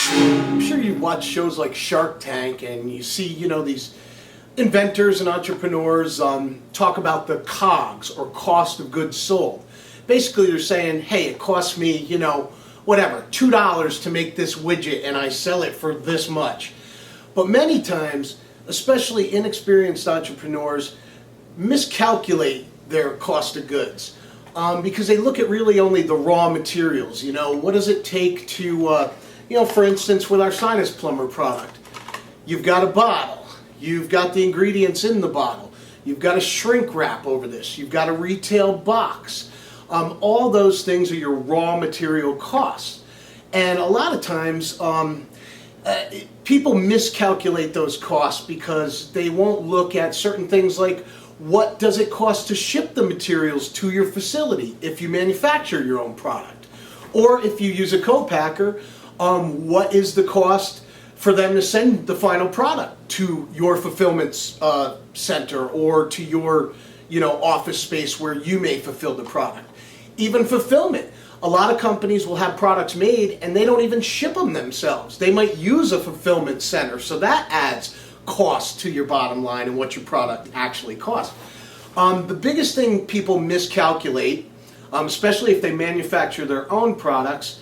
I'm sure you've watched shows like Shark Tank and you see, these inventors and entrepreneurs talk about the COGs, or cost of goods sold. Basically, they're saying, hey, it costs me, whatever, $2 to make this widget and I sell it for this much. But many times, especially inexperienced entrepreneurs, miscalculate their cost of goods because they look at really only the raw materials. What does it take to, for instance, with our sinus plumber product, you've got a bottle, you've got the ingredients in the bottle, you've got a shrink wrap over this, you've got a retail box. All those things are your raw material costs. And a lot of times, people miscalculate those costs because they won't look at certain things like, what does it cost to ship the materials to your facility if you manufacture your own product? Or if you use a co-packer, what is the cost for them to send the final product to your fulfillment center or to your office space where you may fulfill the product? Even fulfillment. A lot of companies will have products made and they don't even ship them themselves. They might use a fulfillment center, so that adds cost to your bottom line and what your product actually costs. The biggest thing people miscalculate, especially if they manufacture their own products,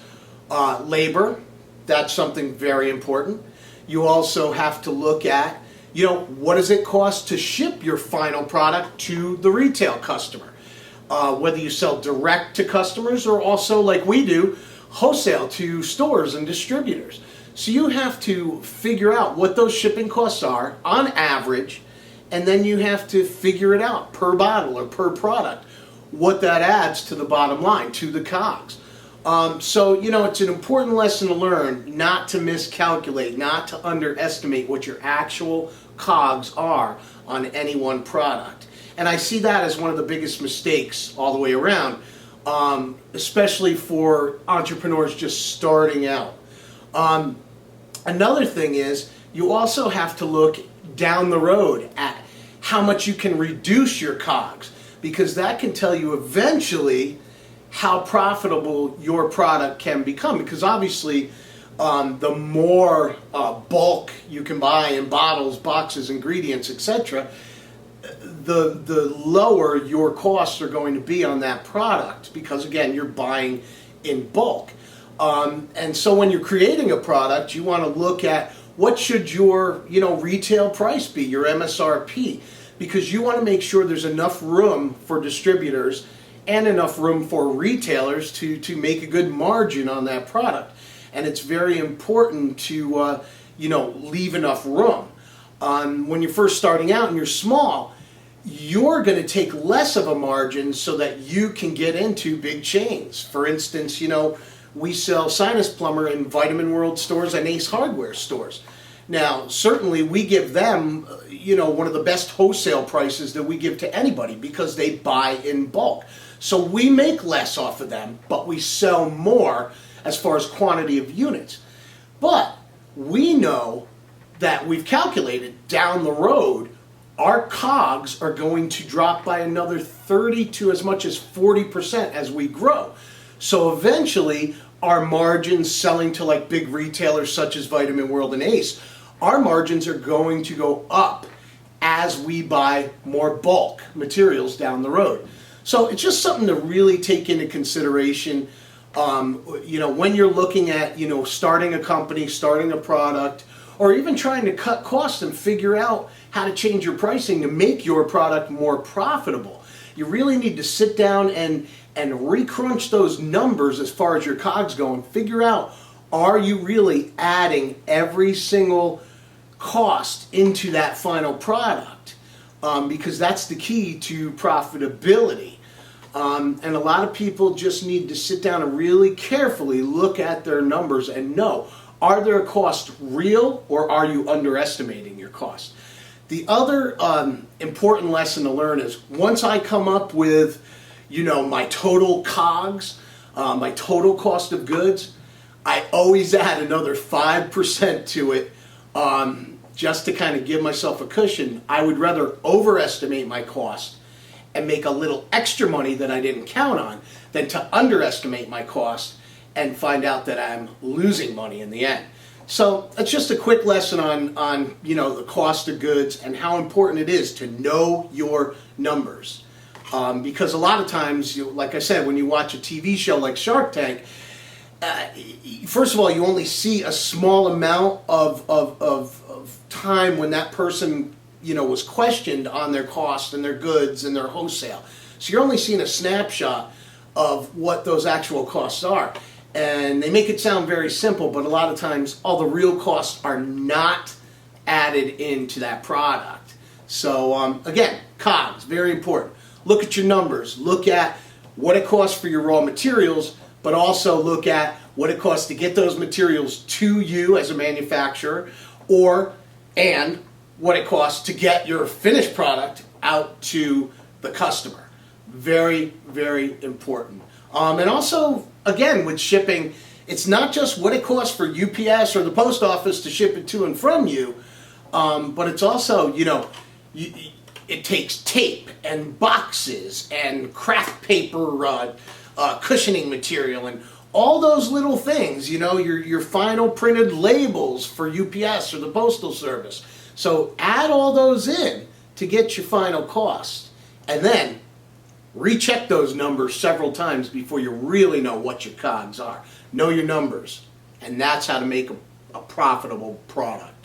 labor. That's something very important. You also have to look at, what does it cost to ship your final product to the retail customer? Whether you sell direct to customers or also, like we do, wholesale to stores and distributors. So you have to figure out what those shipping costs are on average, and then you have to figure it out per bottle or per product, what that adds to the bottom line, to the COGs. So, it's an important lesson to learn not to miscalculate, not to underestimate what your actual COGs are on any one product. And I see that as one of the biggest mistakes all the way around, especially for entrepreneurs just starting out. Another thing is you also have to look down the road at how much you can reduce your COGs, because that can tell you eventually how profitable your product can become. Because obviously the more bulk you can buy in bottles, boxes, ingredients, etc., the lower your costs are going to be on that product, because again, you're buying in bulk. And so when you're creating a product, you want to look at what should your retail price be, your MSRP, because you want to make sure there's enough room for distributors and enough room for retailers to make a good margin on that product. And it's very important to leave enough room. When you're first starting out and you're small, you're going to take less of a margin so that you can get into big chains. For instance, we sell Sinus Plumber in Vitamin World stores and Ace Hardware stores. Now, certainly we give them, one of the best wholesale prices that we give to anybody because they buy in bulk. So we make less off of them, but we sell more as far as quantity of units. But we know that we've calculated down the road, our COGs are going to drop by another 30 to as much as 40% as we grow. So eventually, our margins selling to like big retailers such as Vitamin World and Ace, our margins are going to go up as we buy more bulk materials down the road. So it's just something to really take into consideration. When you're looking at, starting a company, starting a product, or even trying to cut costs and figure out how to change your pricing to make your product more profitable. You really need to sit down and re-crunch those numbers as far as your COGS go and figure out, are you really adding every single cost into that final product? Because that's the key to profitability. And a lot of people just need to sit down and really carefully look at their numbers and know, are their costs real or are you underestimating your costs? The other important lesson to learn is once I come up with, my total COGS, my total cost of goods, I always add another 5% to it just to kind of give myself a cushion. I would rather overestimate my cost and make a little extra money that I didn't count on than to underestimate my cost and find out that I'm losing money in the end. So that's just a quick lesson on the cost of goods and how important it is to know your numbers. Because a lot of times, like I said, when you watch a TV show like Shark Tank, first of all, you only see a small amount of time when that person was questioned on their cost and their goods and their wholesale. So you're only seeing a snapshot of what those actual costs are. And they make it sound very simple, but a lot of times all the real costs are not added into that product. So again, COGS, very important. Look at your numbers. Look at what it costs for your raw materials, but also look at what it costs to get those materials to you as a manufacturer, and what it costs to get your finished product out to the customer. Very, very important. And also, again, with shipping, it's not just what it costs for UPS or the post office to ship it to and from you, but it's also, it takes tape and boxes and kraft paper cushioning material and all those little things, your final printed labels for UPS or the Postal Service. So add all those in to get your final cost. And then recheck those numbers several times before you really know what your COGs are. Know your numbers. And that's how to make a profitable product.